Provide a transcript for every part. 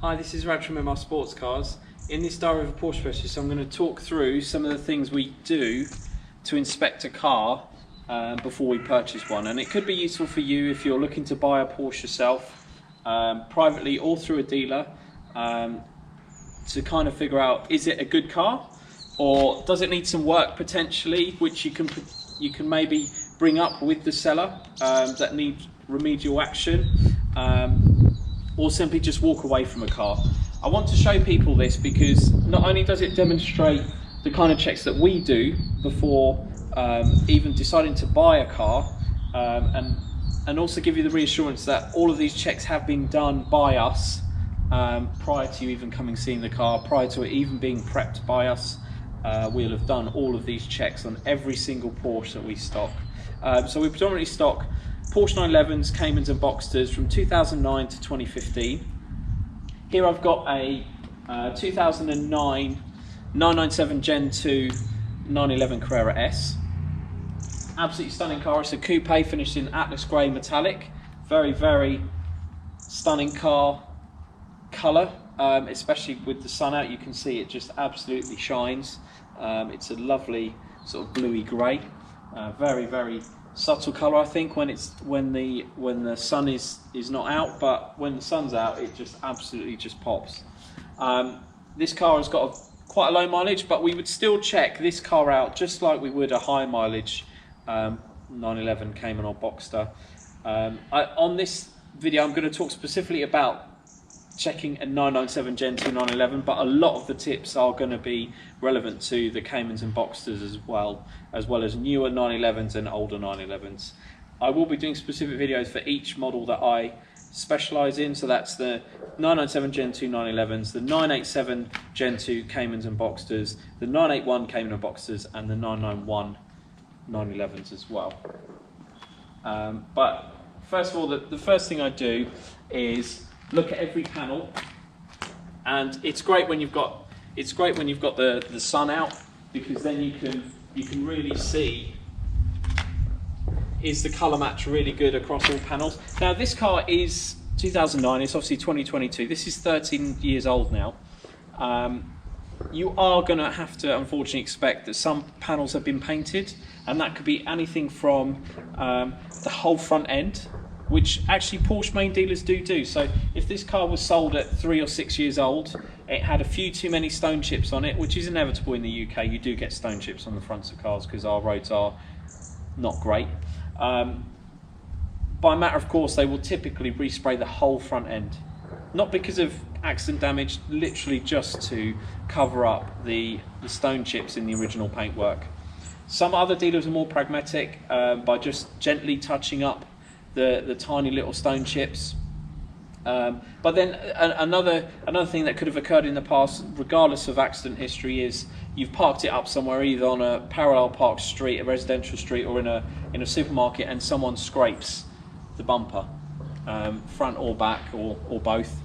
Hi, this is Rad from MR Sportscars. In this diary of a Porsche Specialist, I'm going to talk through some of the things we do to inspect a car before we purchase one. And it could be useful for you if you're looking to buy a Porsche yourself, privately or through a dealer, to kind of figure out, is it a good car or does it need some work potentially, which you can maybe bring up with the seller that need remedial action. Or simply just walk away from a car. I want to show people this because not only does it demonstrate the kind of checks that we do before even deciding to buy a car, and also give you the reassurance that all of these checks have been done by us prior to you even coming seeing the car, prior to it even being prepped by us. We'll have done all of these checks on every single Porsche that we stock. So we predominantly stock Porsche 911s, Caymans and Boxsters from 2009 to 2015. Here I've got a 2009 997 Gen 2 911 Carrera S. Absolutely stunning car. It's a coupe finished in Atlas Grey metallic. Very, very stunning car colour, especially with the sun out. You can see it just absolutely shines. It's a lovely sort of bluey grey. Very, very subtle colour, I think, when the sun is not out, but when the sun's out, it just absolutely just pops. This car has got quite a low mileage, but we would still check this car out just like we would a high mileage 911 Cayman or Boxster. On this video, I'm going to talk specifically about checking a 997 Gen 2 911, but a lot of the tips are going to be relevant to the Caymans and Boxsters as well as newer 911s and older 911s. I will be doing specific videos for each model that I specialise in, so that's the 997 Gen 2 911s, the 987 Gen 2 Caymans and Boxsters, the 981 Cayman and Boxsters, and the 991 911s as well. But first of all, the first thing I do is look at every panel, and it's great when you've got the sun out, because then you can really see, is the colour match really good across all panels. Now this car is 2009, it's obviously 2022, this is 13 years old now. You are going to have to unfortunately expect that some panels have been painted, and that could be anything from the whole front end, which actually Porsche main dealers do. So if this car was sold at 3 or 6 years old, it had a few too many stone chips on it, which is inevitable in the UK. You do get stone chips on the fronts of cars because our roads are not great. By matter of course, they will typically respray the whole front end. Not because of accident damage, literally just to cover up the stone chips in the original paintwork. Some other dealers are more pragmatic by just gently touching up the tiny little stone chips. But then another thing that could have occurred in the past, regardless of accident history, is you've parked it up somewhere, either on a parallel parked street, a residential street, or in a supermarket, and someone scrapes the bumper, front or back or both,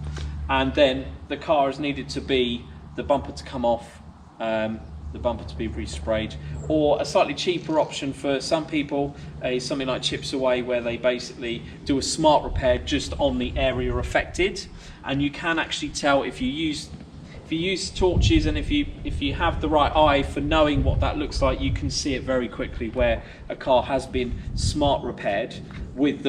and then the car has needed to be the bumper to come off, the bumper to be resprayed. Or a slightly cheaper option for some people is something like chips away, where they basically do a smart repair just on the area affected, and you can actually tell if you use torches, and if you have the right eye for knowing what that looks like, you can see it very quickly where a car has been smart repaired with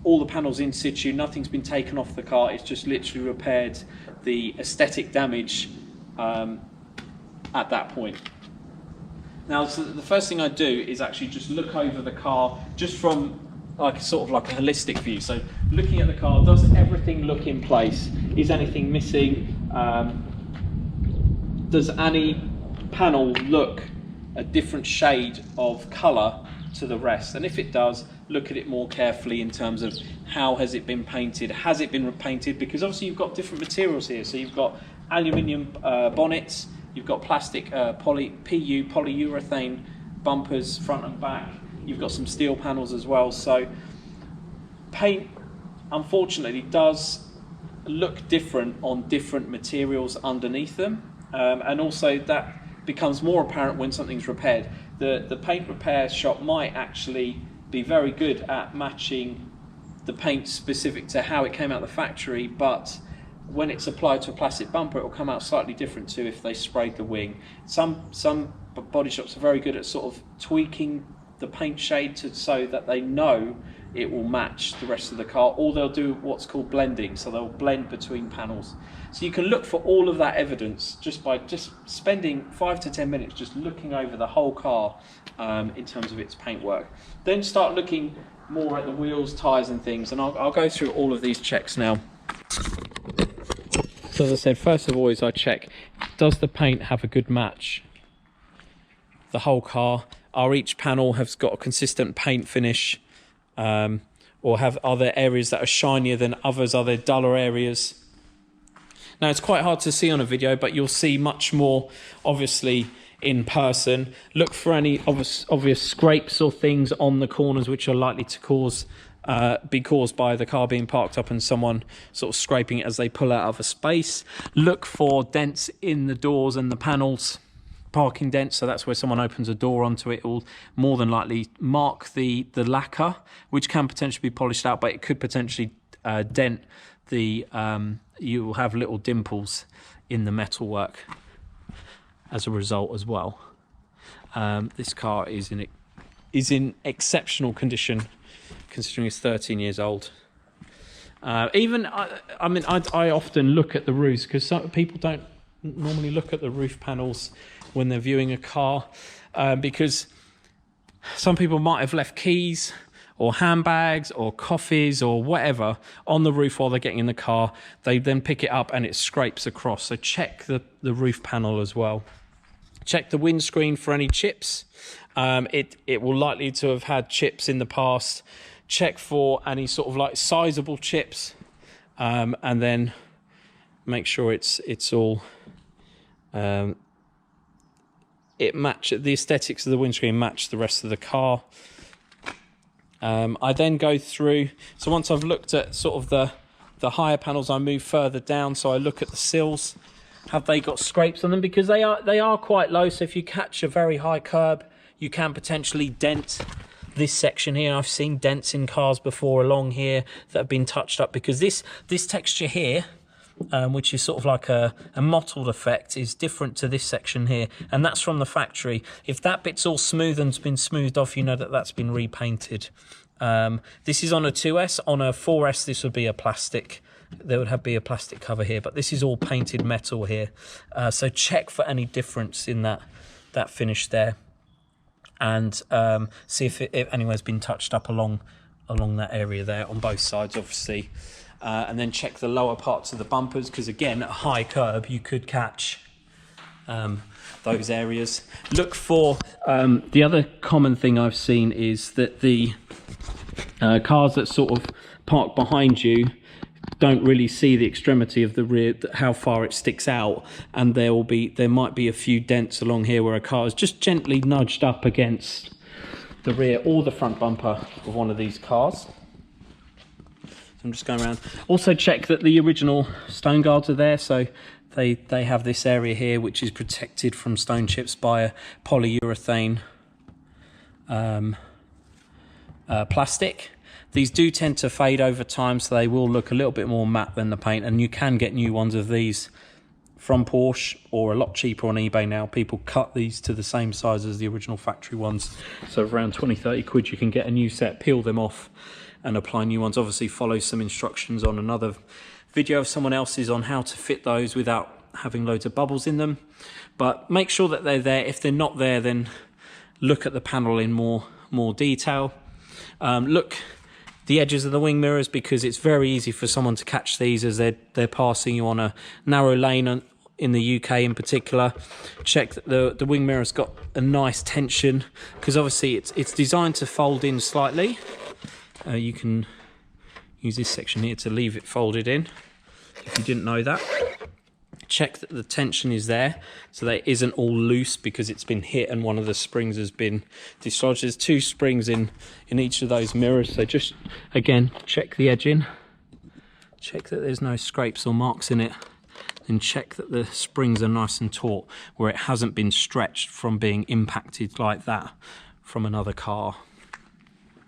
all the panels in situ, nothing's been taken off the car, it's just literally repaired the aesthetic damage at that point. Now, so the first thing I do is actually just look over the car, just from sort of like a holistic view. So looking at the car, does everything look in place? Is anything missing? Does any panel look a different shade of colour to the rest? And if it does, look at it more carefully in terms of how has it been painted? Has it been repainted? Because obviously you've got different materials here. So you've got aluminium bonnets, you've got plastic polyurethane bumpers front and back, you've got some steel panels as well. So paint unfortunately does look different on different materials underneath them, and also that becomes more apparent when something's repaired. The paint repair shop might actually be very good at matching the paint specific to how it came out of the factory, but when it's applied to a plastic bumper, it will come out slightly different to if they sprayed the wing. Some body shops are very good at sort of tweaking the paint shade so that they know it will match the rest of the car, or they'll do what's called blending, so they'll blend between panels. So you can look for all of that evidence just by spending 5 to 10 minutes just looking over the whole car in terms of its paintwork. Then start looking more at the wheels, tyres and things, and I'll go through all of these checks now. So as I said, first of all is I check, does the paint have a good match? The whole car, are each panel has got a consistent paint finish, or are there areas that are shinier than others? Are there duller areas? Now it's quite hard to see on a video, but you'll see much more obviously in person. Look for any obvious scrapes or things on the corners which are likely to be caused by the car being parked up and someone sort of scraping it as they pull out of a space. Look for dents in the doors and the panels, parking dents, so that's where someone opens a door onto it. It will more than likely mark the lacquer, which can potentially be polished out, but it could potentially dent the you will have little dimples in the metalwork as a result as well. This car is in exceptional condition considering it's 13 years old. I often look at the roofs because some people don't normally look at the roof panels when they're viewing a car, because some people might have left keys or handbags or coffees or whatever on the roof while they're getting in the car. They then pick it up and it scrapes across. So check the roof panel as well. Check the windscreen for any chips. It will likely to have had chips in the past. Check for any sort of like sizable chips, and then make sure it's all the aesthetics of the windscreen match the rest of the car. I then go through, so once I've looked at sort of the higher panels, I move further down. So I look at the sills. Have they got scrapes on them? Because they are quite low, so if you catch a very high curb, you can potentially dent this section here. I've seen dents in cars before along here that have been touched up, because this texture here, which is sort of like a mottled effect, is different to this section here, and that's from the factory. If that bit's all smooth and's been smoothed off, you know that that's been repainted. This is on a 2S. On a 4S this would be a plastic. There would be a plastic cover here, but this is all painted metal here. So check for any difference in that finish there, and see if anywhere's been touched up along that area there on both sides, obviously. And then check the lower parts of the bumpers, because again, at a high curb you could catch those areas. Look for the other common thing I've seen is that the cars that sort of park behind you don't really see the extremity of the rear, how far it sticks out, and there might be a few dents along here where a car is just gently nudged up against the rear or the front bumper of one of these cars. So I'm just going around. Also check that the original stone guards are there. So they have this area here which is protected from stone chips by a polyurethane plastic. These do tend to fade over time, so they will look a little bit more matte than the paint, and you can get new ones of these from Porsche, or a lot cheaper on eBay now. People cut these to the same size as the original factory ones, so around 20-30 quid you can get a new set, peel them off and apply new ones. Obviously follow some instructions on another video of someone else's on how to fit those without having loads of bubbles in them, but make sure that they're there. If they're not there, then look at the panel in more detail. Look the edges of the wing mirrors, because it's very easy for someone to catch these as they're passing you on a narrow lane in the UK in particular. Check that the wing mirror's got a nice tension, because obviously it's designed to fold in slightly. You can use this section here to leave it folded in if you didn't know that. Check that the tension is there, so that it isn't all loose because it's been hit and one of the springs has been dislodged. There's 2 springs in each of those mirrors, so just again check the edging, check that there's no scrapes or marks in it, and check that the springs are nice and taut where it hasn't been stretched from being impacted like that from another car.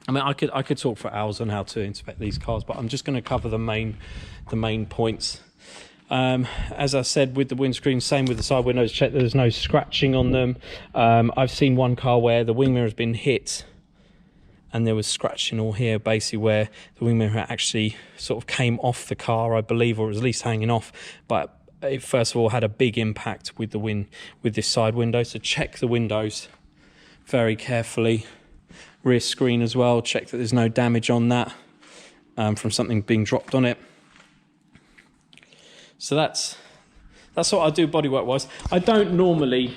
I mean, I could talk for hours on how to inspect these cars, but I'm just going to cover the main points. As I said, with the windscreen, same with the side windows, check there's no scratching on them. I've seen one car where the wing mirror has been hit and there was scratching all here, basically where the wing mirror actually sort of came off the car, I believe, or was at least hanging off. But it first of all had a big impact with with this side window. So check the windows very carefully. Rear screen as well, check that there's no damage on that from something being dropped on it. So that's what I do bodywork wise. I don't normally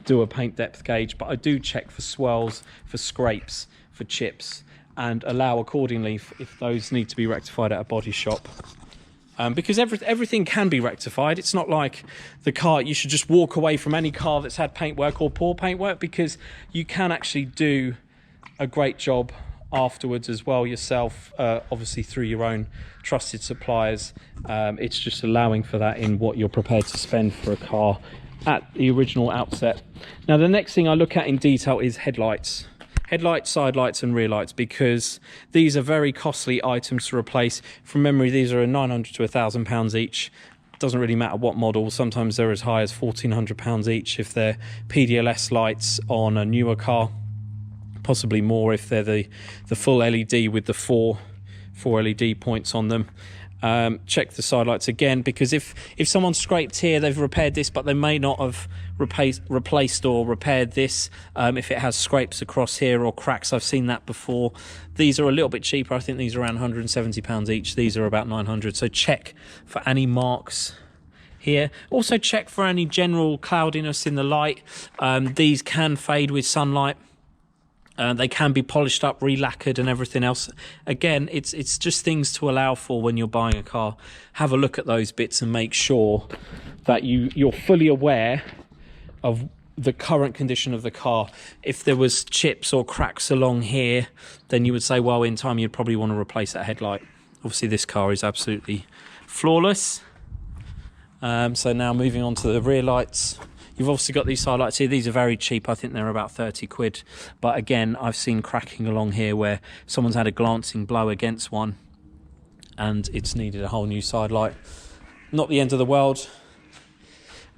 do a paint depth gauge, but I do check for swirls, for scrapes, for chips, and allow accordingly if those need to be rectified at a body shop. Because everything can be rectified. It's not like the car, you should just walk away from any car that's had paintwork or poor paintwork, because you can actually do a great job afterwards as well yourself, obviously through your own trusted suppliers. It's just allowing for that in what you're prepared to spend for a car at the original outset. Now the next thing I look at in detail is headlights. Headlights, side lights and rear lights, because these are very costly items to replace. From memory, these are £900 to £1,000 each. Doesn't really matter what model. Sometimes they're as high as £1,400 each if they're PDLS lights on a newer car. Possibly more if they're the full LED with the four LED points on them. Check the side lights again, because if someone scraped here, they've repaired this, but they may not have replaced or repaired this. If it has scrapes across here or cracks, I've seen that before. These are a little bit cheaper. I think these are around £170 each. These are about £900. So check for any marks here. Also check for any general cloudiness in the light. These can fade with sunlight. They can be polished up, re-lacquered and everything else. Again, it's just things to allow for when you're buying a car. Have a look at those bits and make sure that you're fully aware of the current condition of the car. If there was chips or cracks along here, then you would say, well, in time you'd probably want to replace that headlight. Obviously this car is absolutely flawless. So now moving on to the rear lights. You've obviously got these side lights here. These are very cheap. I think they're about 30 quid. But again, I've seen cracking along here where someone's had a glancing blow against one and it's needed a whole new side light. Not the end of the world.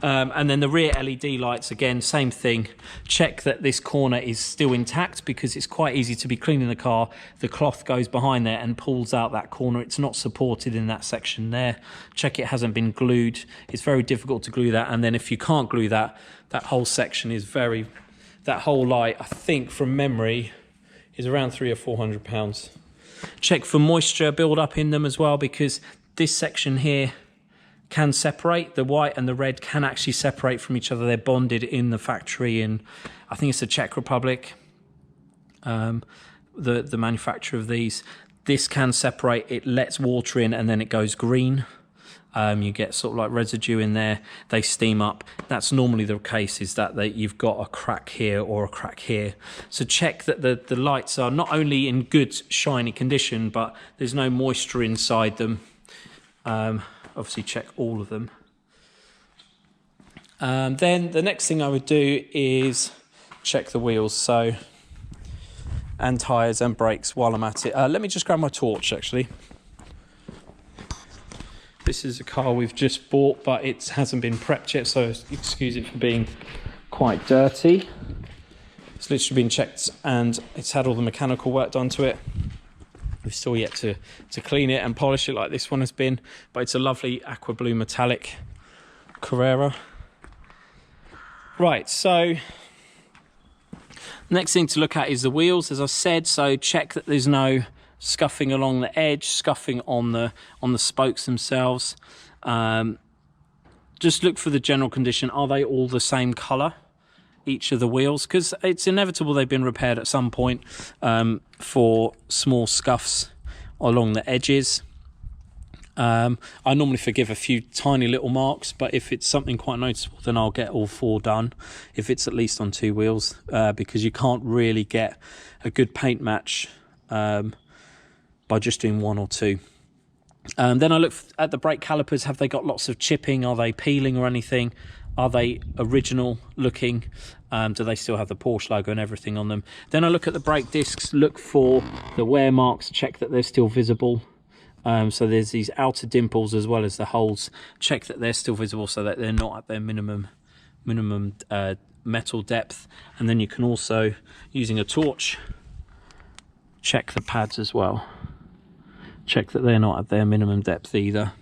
And then the rear LED lights, again, same thing. Check that this corner is still intact, because it's quite easy to be cleaning the car. The cloth goes behind there and pulls out that corner. It's not supported in that section there. Check it hasn't been glued. It's very difficult to glue that. And then if you can't glue that, that whole section is that whole light, I think from memory, is around £300 or £400. Check for moisture build up in them as well, because this section here can separate. The white and the red can actually separate from each other. They're bonded in the factory in, I think it's the Czech Republic, the manufacturer of these. This can separate. It lets water in and then it goes green. You get sort of like residue in there. They steam up. That's normally the case, is that you've got a crack here or a crack here. So check that the lights are not only in good shiny condition, but there's no moisture inside them. Obviously check all of them. Then the next thing I would do is check the wheels, and tyres and brakes while I'm at it. Let me just grab my torch actually. This is a car we've just bought, but it hasn't been prepped yet, so excuse it for being quite dirty. It's literally been checked and it's had all the mechanical work done to it. We've still yet to clean it and polish it like this one has been, but it's a lovely aqua blue metallic Carrera. Right, so next thing to look at is the wheels, as I said. So check that there's no scuffing along the edge, scuffing on the spokes themselves. Just look for the general condition. Are they all the same colour, each of the wheels? Because it's inevitable they've been repaired at some point for small scuffs along the edges. I normally forgive a few tiny little marks, but if it's something quite noticeable, then I'll get all four done, if it's at least on two wheels, because you can't really get a good paint match by just doing one or two. Then I look at the brake calipers. Have they got lots of chipping? Are they peeling or anything? Are they original looking? Do they still have the Porsche logo and everything on them? Then I look at the brake discs, look for the wear marks, check that they're still visible. So there's these outer dimples as well as the holes. Check that they're still visible so that they're not at their minimum metal depth. And then you can also, using a torch, check the pads as well. Check that they're not at their minimum depth either.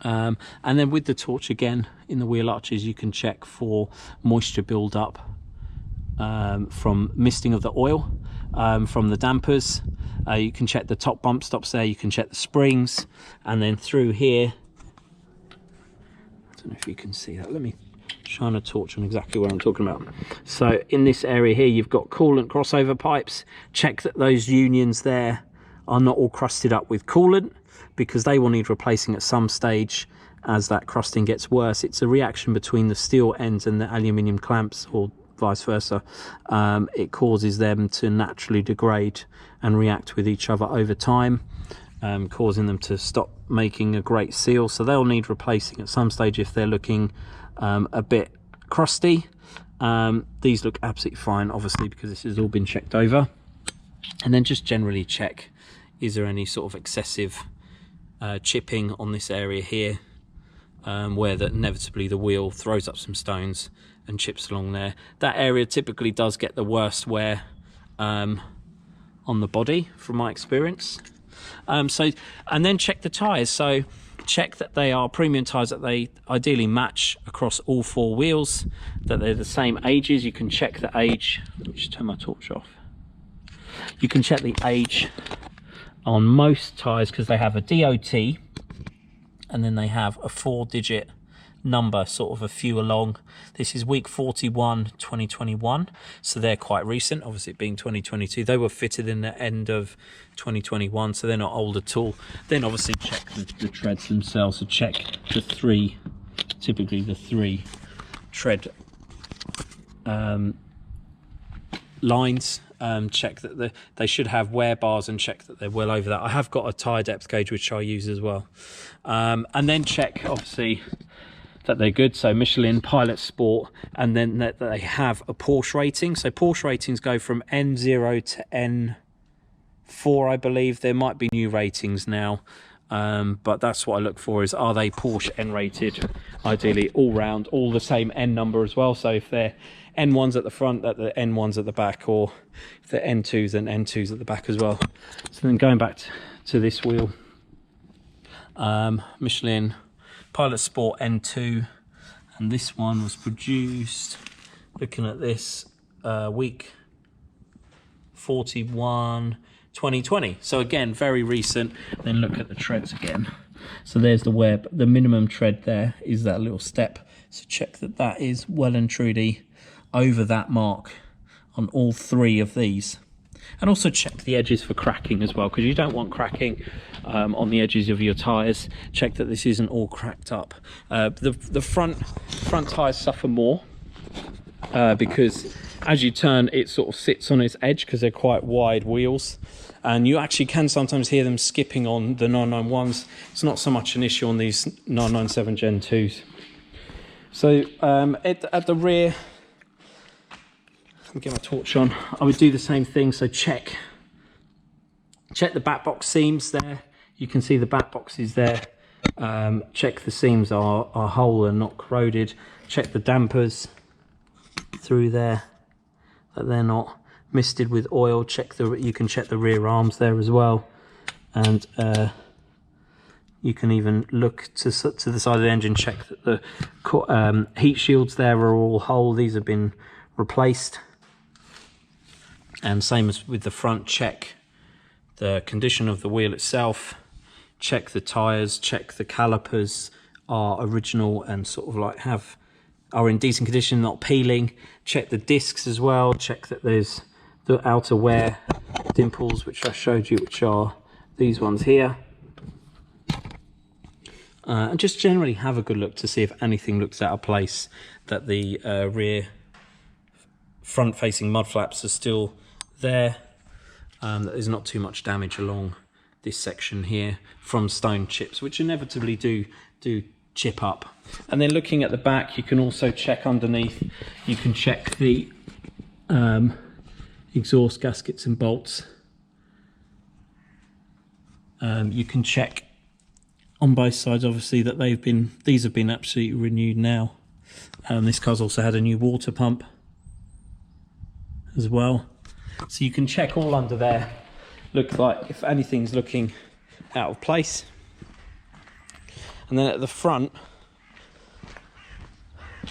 And then with the torch again, in the wheel arches, you can check for moisture build-up from misting of the oil, from the dampers. You can check the top bump stops there, you can check the springs, and then through here, I don't know if you can see that, let me shine a torch on exactly what I'm talking about. So in this area here, you've got coolant crossover pipes. Check that those unions there are not all crusted up with coolant, because they will need replacing at some stage as that crusting gets worse. It's a reaction between the steel ends and the aluminium clamps, or vice versa. It causes them to naturally degrade and react with each other over time, causing them to stop making a great seal. So they'll need replacing at some stage if they're looking a bit crusty. These look absolutely fine, obviously, because this has all been checked over. And then just generally check, is there any sort of excessive chipping on this area here, where that inevitably the wheel throws up some stones and chips along there. That area typically does get the worst wear on the body, from my experience. And then check the tyres. So check that they are premium tyres, that they ideally match across all 4 wheels, that they're the same ages. You can check the age. Let me just turn my torch off. You can check the age on most tyres because they have a DOT, and then they have a 4-digit number, sort of a few along. This is week 41 2021, so they're quite recent, obviously it being 2022. They were fitted in the end of 2021, so they're not old at all. Then obviously check the treads themselves. So check the 3, typically the 3 tread lines. Check that they should have wear bars, and check that they're well over that. I have got a tyre depth gauge which I use as well. And then check obviously that they're good, so Michelin, Pilot Sport, and then that they have a Porsche rating. So Porsche ratings go from N0 to N4, I believe. There might be new ratings now, but that's what I look for, is are they Porsche N rated, ideally all round, all the same N number as well. So if they're N1s at the front, that the N1s at the back, or if they're N2s, then N2s at the back as well. So then going back to this wheel, Michelin Pilot Sport N2, and this one was produced, looking at this, week 41 2020, so again very recent. Then look at the treads again. So there's the wear, the minimum tread there is that little step, so check that that is well and truly over that mark on all 3 of these. And also check the edges for cracking as well, because you don't want cracking on the edges of your tyres. Check that this isn't all cracked up. The front tyres suffer more because as you turn, it sort of sits on its edge because they're quite wide wheels, and you actually can sometimes hear them skipping on the 991s. It's not so much an issue on these 997 Gen 2s. So at the rear, get my torch on, I would do the same thing. So check the back box seams there. You can see the back boxes there. Check the seams are whole and not corroded. Check the dampers through there, that they're not misted with oil. You can check the rear arms there as well, and you can even look to the side of the engine. Check that the heat shields there are all whole. These have been replaced. And same as with the front, check the condition of the wheel itself, check the tyres, check the calipers are original and sort of like are in decent condition, not peeling. Check the discs as well, check that there's the outer wear dimples, which I showed you, which are these ones here. And just generally have a good look to see if anything looks out of place, that the rear front facing mud flaps are still there, that there's not too much damage along this section here from stone chips, which inevitably do chip up. And then looking at the back, you can also check underneath. You can check the exhaust gaskets and bolts. You can check on both sides, obviously, that these have been absolutely renewed now. This car's also had a new water pump as well, so you can check all under there. Look like if anything's looking out of place. And then at the front,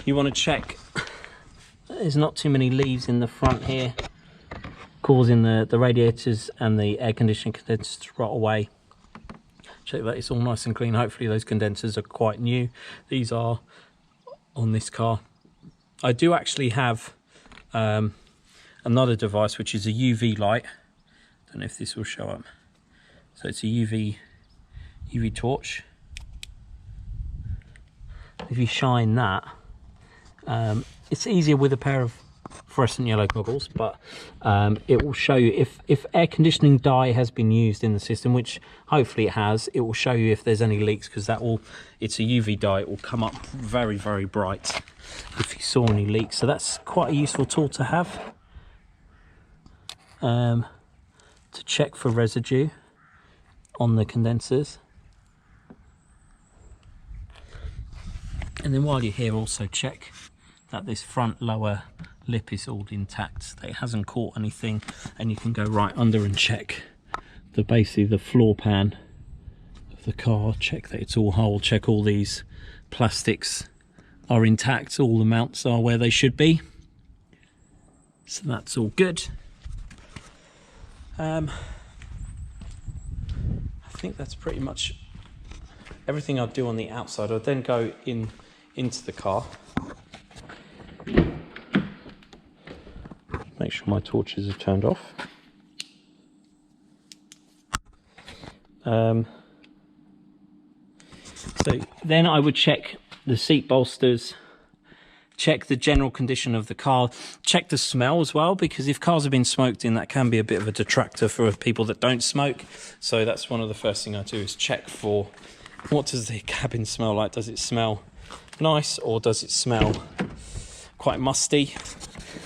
you want to check there's not too many leaves in the front here, causing the radiators and the air conditioning condensers to rot away. Check that it's all nice and clean. Hopefully those condensers are quite new. These are on this car. I do actually have another device, which is a UV light. Don't know if this will show up. So it's a UV torch. If you shine that, it's easier with a pair of fluorescent yellow goggles, but it will show you if air conditioning dye has been used in the system, which hopefully it has. It will show you if there's any leaks, because it's a UV dye. It will come up very, very bright if you saw any leaks. So that's quite a useful tool to have, to check for residue on the condensers. And then while you're here, also check that this front lower lip is all intact, that it hasn't caught anything, and you can go right under and check basically the floor pan of the car, check that it's all whole, check all these plastics are intact, all the mounts are where they should be, so that's all good. I think that's pretty much everything I'll do on the outside. I'll then go into the car. Make sure my torches are turned off. So then I would check the seat bolsters, check the general condition of the car, check the smell as well, because if cars have been smoked in, that can be a bit of a detractor for people that don't smoke. So that's one of the first things I do, is check for what does the cabin smell like. Does it smell nice, or does it smell quite musty?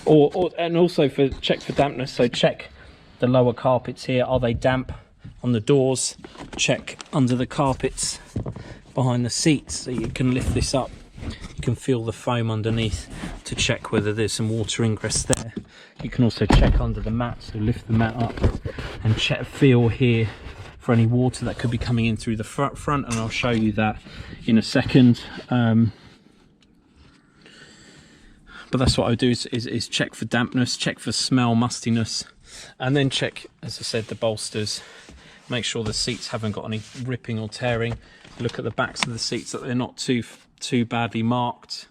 And also check for dampness. So check the lower carpets here, are they damp on the doors? Check under the carpets behind the seats, so you can lift this up, you can feel the foam underneath to check whether there's some water ingress there. You can also check under the mat, so lift the mat up and feel here for any water that could be coming in through the front, and I'll show you that in a second. But that's what I would do, is check for dampness, check for smell, mustiness, and then check, as I said, the bolsters. Make sure the seats haven't got any ripping or tearing. Look at the backs of the seats, that they're not too badly marked.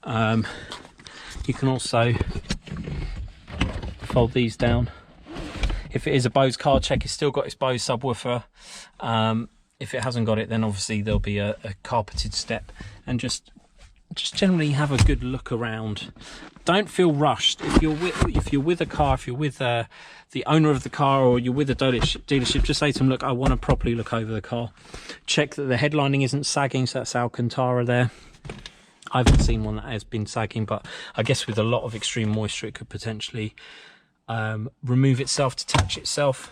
You can also fold these down. If it is a Bose car, check it's still got its Bose subwoofer. If it hasn't got it, then obviously there'll be a carpeted step, and just generally have a good look around. Don't feel rushed. If you're with a car, if you're with the owner of the car, or you're with a dealership, just say to them, look, I want to properly look over the car. Check that the headlining isn't sagging, so that's Alcantara there. I haven't seen one that has been sagging, but I guess with a lot of extreme moisture, it could potentially remove itself, detach itself.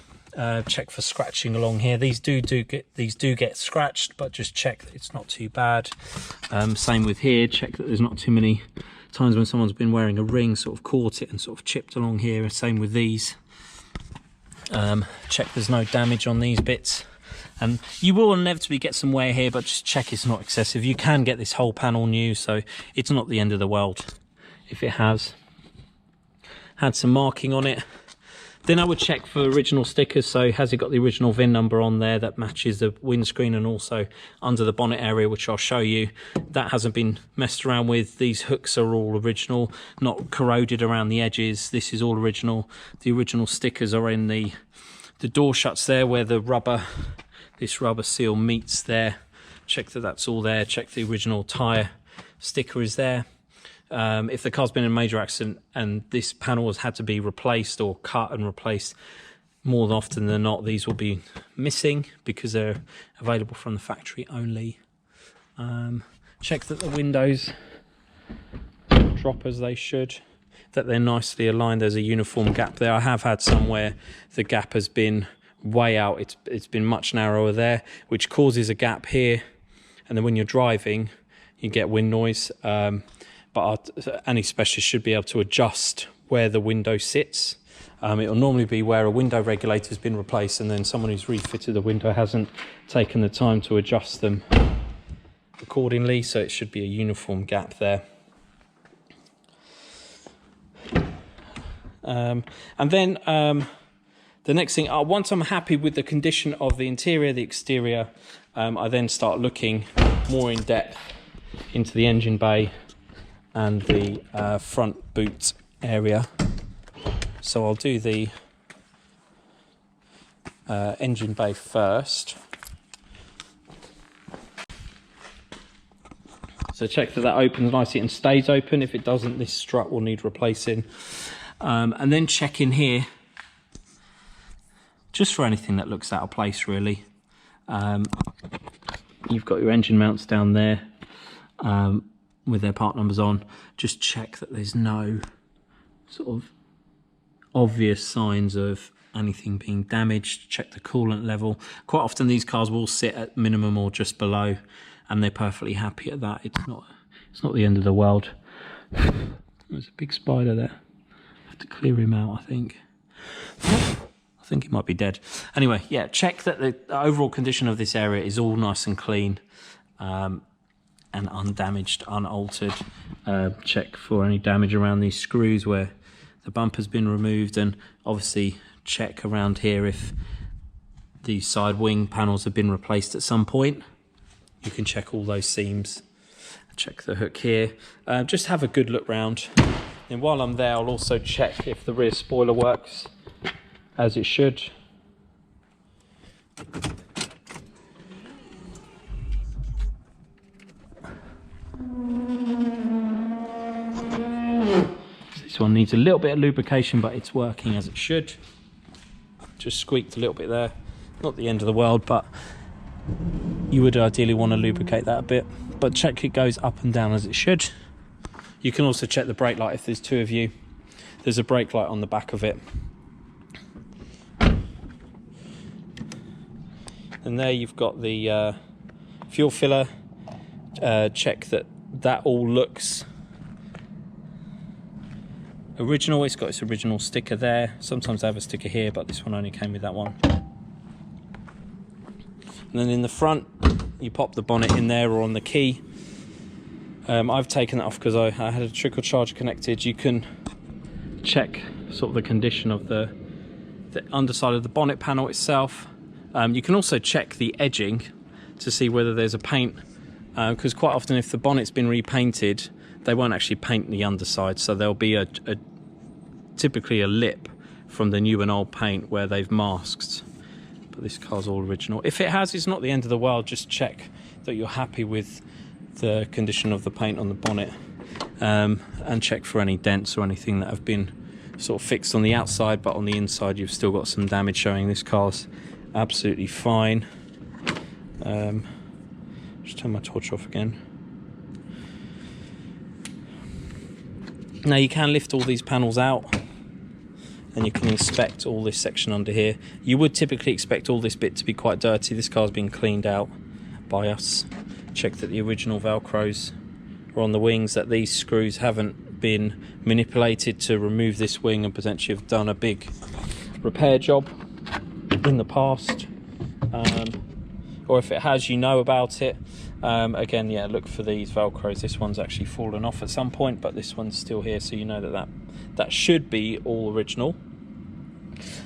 Check for scratching along here. These do get scratched, but just check that it's not too bad. Same with here. Check that there's not too many times when someone's been wearing a ring, sort of caught it and sort of chipped along here. Same with these. Check there's no damage on these bits, and you will inevitably get some wear here, but just check it's not excessive. You can get this whole panel new, so it's not the end of the world if it has had some marking on it. Then I would check for original stickers. So has it got the original VIN number on there that matches the windscreen, and also under the bonnet area, which I'll show you, that hasn't been messed around with. These hooks are all original, not corroded around the edges. This is all original. The original stickers are in the door shuts there, where this rubber seal meets there. Check that that's all there. Check the original tyre sticker is there. If the car's been in a major accident and this panel has had to be replaced or cut and replaced, more often than not these will be missing because they're available from the factory only. Check that the windows drop as they should, that they're nicely aligned. There's a uniform gap there. I have had some where the gap has been way out. It's been much narrower there, which causes a gap here, and then when you're driving you get wind noise. But any specialist should be able to adjust where the window sits. It'll normally be where a window regulator has been replaced, and then someone who's refitted the window hasn't taken the time to adjust them accordingly, so it should be a uniform gap there. And then the next thing, once I'm happy with the condition of the interior, the exterior, I then start looking more in depth into the engine bay and the front boot area. So I'll do the engine bay first. So check that opens nicely and stays open. If it doesn't, this strut will need replacing. And then check in here, just for anything that looks out of place really. You've got your engine mounts down there with their part numbers on. Just check that there's no sort of obvious signs of anything being damaged. Check the coolant level. Quite often these cars will sit at minimum or just below, and they're perfectly happy at that. It's not the end of the world. There's a big spider there. I have to clear him out, I think. I think he might be dead. Anyway, yeah, check that the overall condition of this area is all nice and clean and undamaged, unaltered. Check for any damage around these screws where the bumper's been removed, and obviously check around here if the side wing panels have been replaced at some point. You can check all those seams. Check the hook here. Just have a good look round. And while I'm there, I'll also check if the rear spoiler works as it should. This one needs a little bit of lubrication, but it's working as it should. Just squeaked a little bit there. Not the end of the world, but you would ideally want to lubricate that a bit. But check it goes up and down as it should. You can also check the brake light if there's two of you. There's a brake light on the back of it. And there you've got the fuel filler. Check that all looks original. It's got its original sticker there. Sometimes I have a sticker here, but this one only came with that one. And then in the front, you pop the bonnet in there or on the key. I've taken that off because I had a trickle charger connected. You can check sort of the condition of the underside of the bonnet panel itself. You can also check the edging to see whether there's a paint, because quite often if the bonnet's been repainted, they won't actually paint the underside, so there'll be typically a lip from the new and old paint where they've masked. But this car's all original. If it has, it's not the end of the world. Just check that you're happy with the condition of the paint on the bonnet, and check for any dents or anything that have been sort of fixed on the outside, but on the inside you've still got some damage showing. This car's absolutely fine. Just turn my torch off again. Now you can lift all these panels out and you can inspect all this section under here. You would typically expect all this bit to be quite dirty. This car's been cleaned out by us. Check that the original Velcros are on the wings, that these screws haven't been manipulated to remove this wing and potentially have done a big repair job in the past. Or if it has, you know about it. Again, yeah, look for these Velcros. This one's actually fallen off at some point, but this one's still here, so you know that should be all original.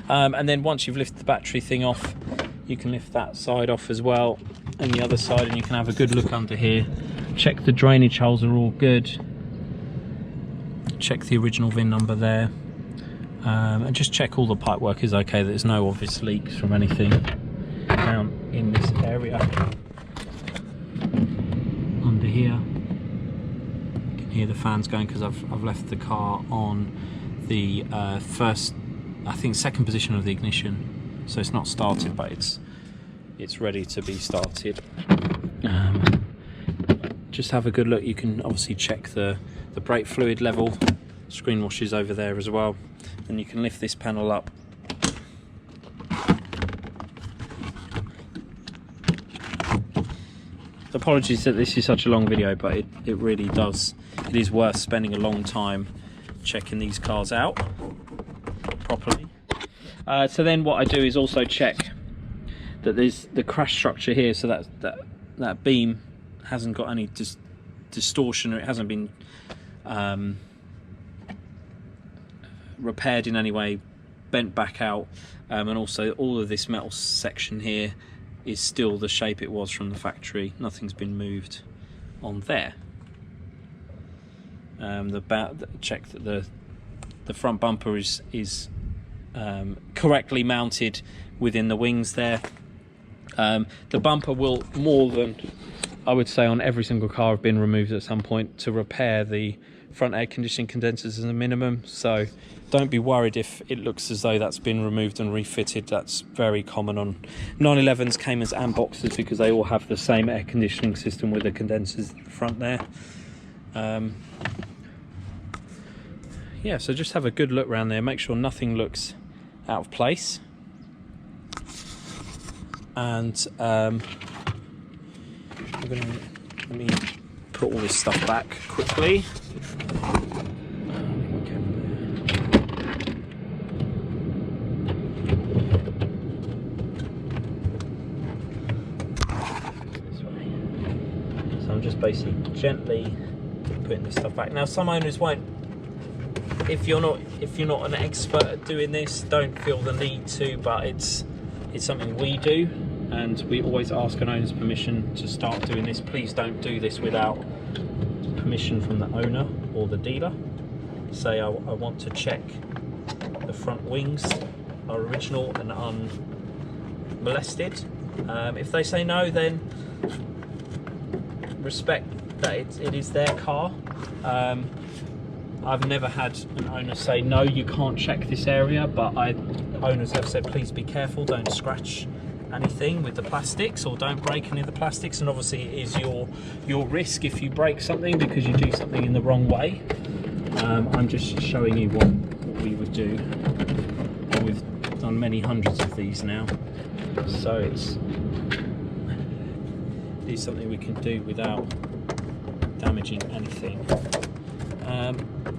And then once you've lifted the battery thing off, you can lift that side off as well, and the other side, and you can have a good look under here. Check the drainage holes are all good. Check the original VIN number there. And just check all the pipe work is okay, that there's no obvious leaks from anything down in this area. Under here, you can hear the fans going because I've left the car on the second position of the ignition, so it's not started, but it's ready to be started. Just have a good look. You can obviously check the brake fluid level. Screen washes over there as well, and you can lift this panel up apologies that this is such a long video, but it really does, it is worth spending a long time checking these cars out properly. So then what I do is also check that there's the crash structure here, so that beam hasn't got any distortion, or it hasn't been repaired in any way, bent back out, and also all of this metal section here is still the shape it was from the factory. Nothing's been moved on there. Check that the front bumper is correctly mounted within the wings there. The bumper will, more than I would say on every single car, have been removed at some point to repair the front air conditioning condensers as a minimum, so don't be worried if it looks as though that's been removed and refitted. That's very common on 911s, Caymans and Boxsters, because they all have the same air conditioning system with the condensers at the front there. Yeah, so just have a good look around there, make sure nothing looks out of place, and let me put all this stuff back quickly. So I'm just basically gently putting this stuff back. Now some owners won't, if you're not an expert at doing this, don't feel the need to, but it's something we do, and we always ask an owner's permission to start doing this. Please don't do this without permission from the owner or the dealer. Say I want to check the front wings are original and unmolested. If they say no, then respect that it is their car. I've never had an owner say no, you can't check this area, but owners have said please be careful, don't scratch anything with the plastics or don't break any of the plastics, and obviously it is your risk if you break something because you do something in the wrong way. I'm just showing you what we would do. We've done many hundreds of these now, so it is something we can do without damaging anything.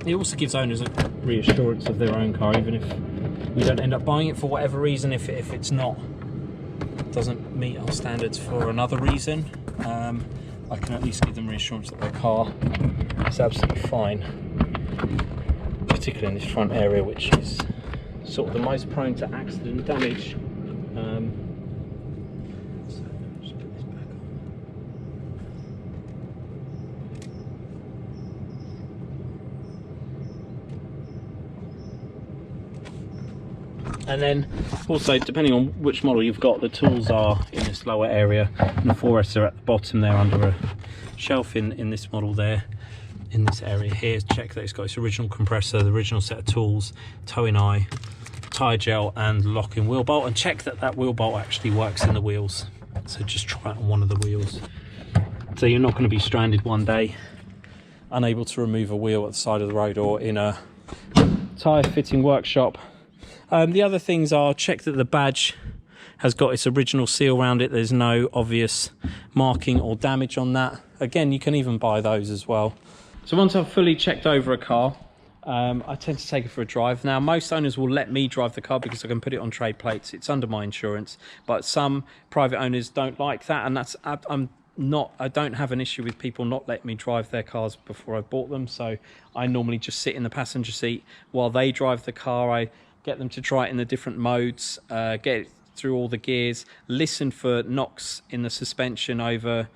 It also gives owners a reassurance of their own car, even if we don't end up buying it for whatever reason. If it's doesn't meet our standards for another reason, I can at least give them reassurance that their car is absolutely fine, particularly in this front area, which is sort of the most prone to accident damage. So just put this back on. And then also, depending on which model you've got, the tools are in this lower area and the 4S are at the bottom there under a shelf in this model there. In this area here, check that it's got its original compressor, the original set of tools, towing eye, tyre gel and locking wheel bolt, and check that wheel bolt actually works in the wheels. So just try it on one of the wheels. So you're not going to be stranded one day unable to remove a wheel at the side of the road or in a tyre fitting workshop. The other things are, check that the badge has got its original seal around it. There's no obvious marking or damage on that. Again, you can even buy those as well. So once I've fully checked over a car, I tend to take it for a drive. Now, most owners will let me drive the car because I can put it on trade plates. It's under my insurance, but some private owners don't like that, and I don't have an issue with people not letting me drive their cars before I bought them. So I normally just sit in the passenger seat while they drive the car. I get them to try it in the different modes, get it through all the gears, listen for knocks in the suspension over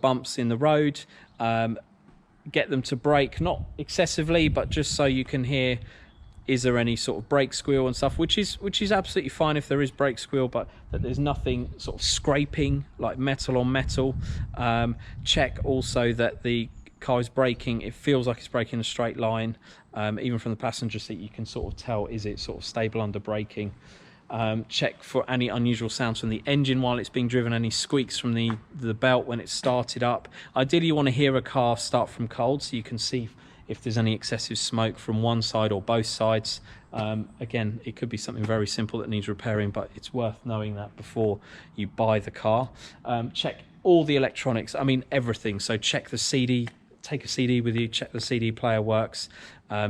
bumps in the road, get them to brake, not excessively, but just so you can hear, is there any sort of brake squeal and stuff, which is absolutely fine if there is brake squeal, but that there's nothing sort of scraping like metal on metal. Check also that the car is braking, it feels like it's braking in a straight line. Even from the passenger seat you can sort of tell, is it sort of stable under braking. Check for any unusual sounds from the engine while it's being driven, any squeaks from the belt when it's started up. Ideally you want to hear a car start from cold so you can see if there's any excessive smoke from one side or both sides. Again, it could be something very simple that needs repairing, but it's worth knowing that before you buy the car. Check all the electronics, I mean everything. So check the CD, take a CD with you, check the CD player works,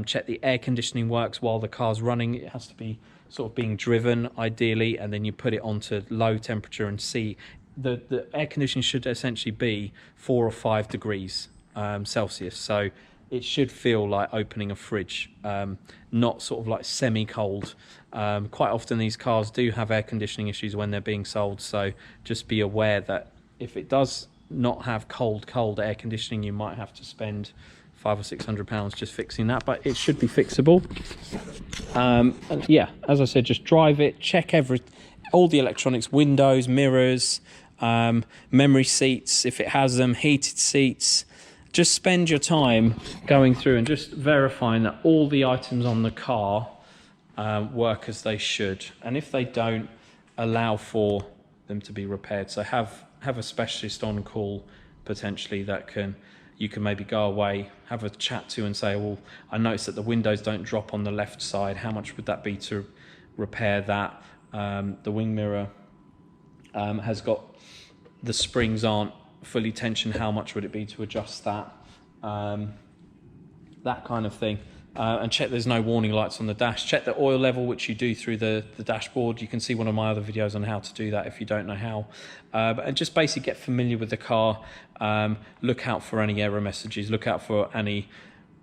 check the air conditioning works while the car's running. It has to be sort of being driven ideally, and then you put it onto low temperature and see the air conditioning should essentially be 4 or 5 degrees Celsius. So it should feel like opening a fridge, not sort of like semi-cold. Quite often these cars do have air conditioning issues when they're being sold, so just be aware that if it does not have cold air conditioning, you might have to spend £500 or £600 just fixing that, but it should be fixable. And yeah, as I said, just drive it, check all the electronics, windows, mirrors, memory seats if it has them, heated seats. Just spend your time going through and just verifying that all the items on the car work as they should, and if they don't, allow for them to be repaired. So have a specialist on call potentially that you can maybe go away, have a chat to, and say, well, I noticed that the windows don't drop on the left side. How much would that be to repair that? The wing mirror has got, the springs aren't fully tensioned. How much would it be to adjust that? That kind of thing. And check there's no warning lights on the dash. Check the oil level, which you do through the dashboard. You can see one of my other videos on how to do that if you don't know how. And just basically get familiar with the car. Look out for any error messages. Look out for any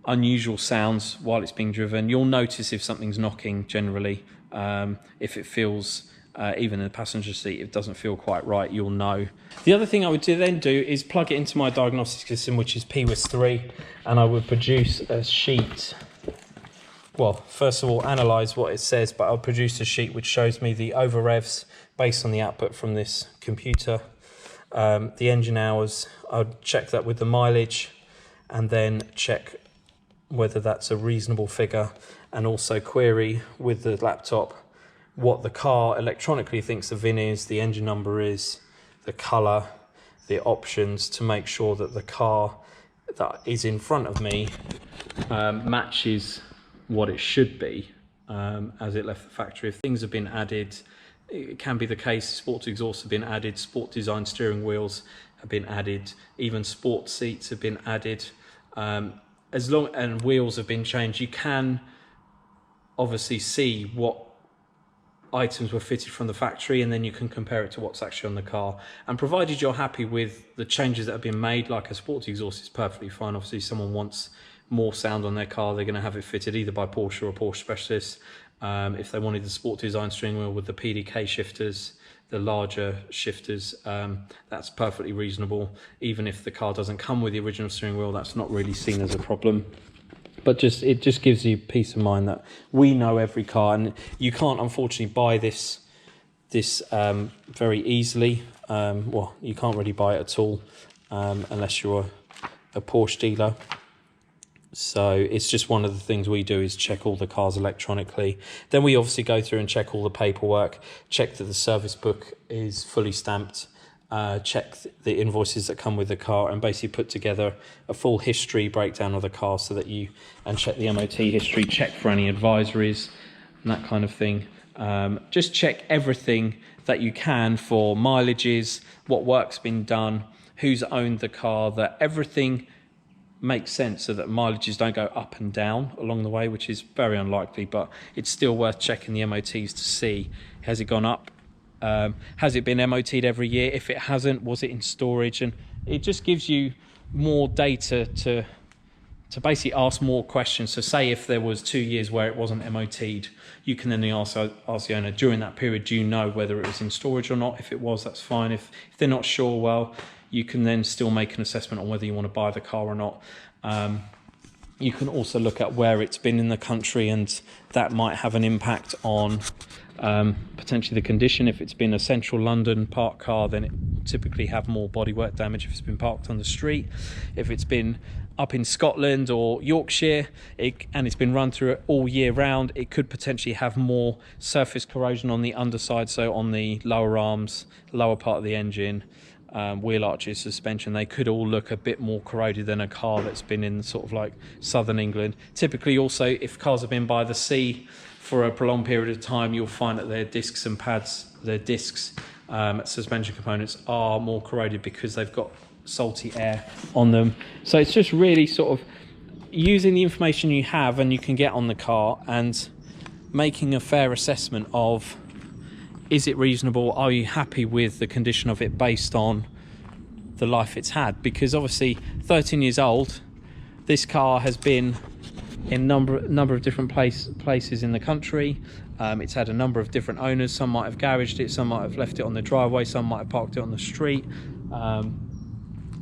unusual sounds while it's being driven. You'll notice if something's knocking generally. If it feels, even in the passenger seat, if it doesn't feel quite right, you'll know. The other thing I would then do is plug it into my diagnostic system, which is PWIS 3, and I would produce a sheet. Well, first of all, analyze what it says, but I'll produce a sheet which shows me the over revs based on the output from this computer, the engine hours. I'll check that with the mileage, and then check whether that's a reasonable figure, and also query with the laptop what the car electronically thinks the VIN is, the engine number is, the colour, the options, to make sure that the car that is in front of me matches what it should be as it left the factory. If things have been added, it can be the case. Sports exhausts have been added, sport design steering wheels have been added, even sport seats have been added. And wheels have been changed. You can obviously see what items were fitted from the factory, and then you can compare it to what's actually on the car. And provided you're happy with the changes that have been made, like a sports exhaust is perfectly fine. Obviously, someone wants more sound on their car, they're going to have it fitted either by Porsche or Porsche Specialist. If they wanted the sport design steering wheel with the PDK shifters, the larger shifters, that's perfectly reasonable. Even if the car doesn't come with the original steering wheel, that's not really seen as a problem. But it just gives you peace of mind that we know every car, and you can't unfortunately buy this very easily. Well, you can't really buy it at all unless you're a Porsche dealer. So it's just one of the things we do is check all the cars electronically. Then we obviously go through and check all the paperwork, check that the service book is fully stamped, check the invoices that come with the car, and basically put together a full history breakdown of the car so that and check the MOT history, check for any advisories and that kind of thing. Just check everything that you can for mileages, what work's been done, who's owned the car, that everything makes sense so that mileages don't go up and down along the way, which is very unlikely, but it's still worth checking the MOTs to see, has it gone up? Has it been MOT'd every year? If it hasn't, was it in storage? And it just gives you more data to basically ask more questions. So say if there was 2 years where it wasn't MOT'd, you can then ask the owner during that period, do you know whether it was in storage or not? If it was, that's fine. If they're not sure, well, you can then still make an assessment on whether you want to buy the car or not. You can also look at where it's been in the country, and that might have an impact on potentially the condition. If it's been a central London parked car, then it will typically have more bodywork damage if it's been parked on the street. If it's been up in Scotland or Yorkshire and it's been run through it all year round, it could potentially have more surface corrosion on the underside, so on the lower arms, lower part of the engine, wheel arches, suspension. They could all look a bit more corroded than a car that's been in sort of like southern England. Typically also, if cars have been by the sea for a prolonged period of time, you'll find that their discs and pads, their discs suspension components are more corroded because they've got salty air on them. So it's just really sort of using the information you have and you can get on the car and making a fair assessment of, is it reasonable? Are you happy with the condition of it based on the life it's had? Because obviously 13 years old, this car has been in number of different places in the country. It's had a number of different owners. Some might have garaged it, some might have left it on the driveway, some might have parked it on the street.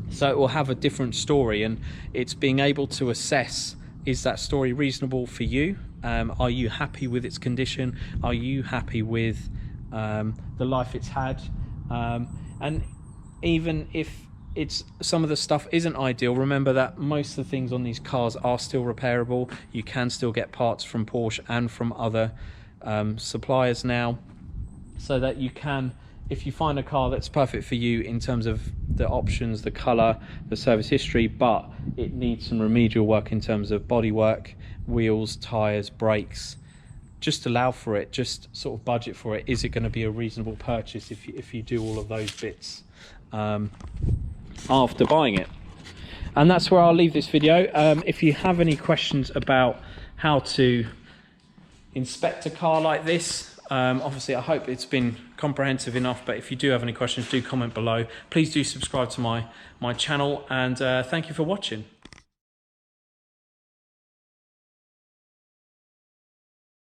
So it will have a different story, and it's being able to assess, is that story reasonable for you? Are you happy with its condition? Are you happy with the life it's had? And even if some of the stuff isn't ideal, remember that most of the things on these cars are still repairable. You can still get parts from Porsche and from other suppliers now, so that you can, if you find a car that's perfect for you in terms of the options, the colour, the service history, but it needs some remedial work in terms of bodywork, wheels, tyres, brakes, just allow for it, just sort of budget for it. Is it going to be a reasonable purchase if you do all of those bits after buying it? And that's where I'll leave this video. If you have any questions about how to inspect a car like this, obviously I hope it's been comprehensive enough, but if you do have any questions, do comment below. Please do subscribe to my channel, and thank you for watching.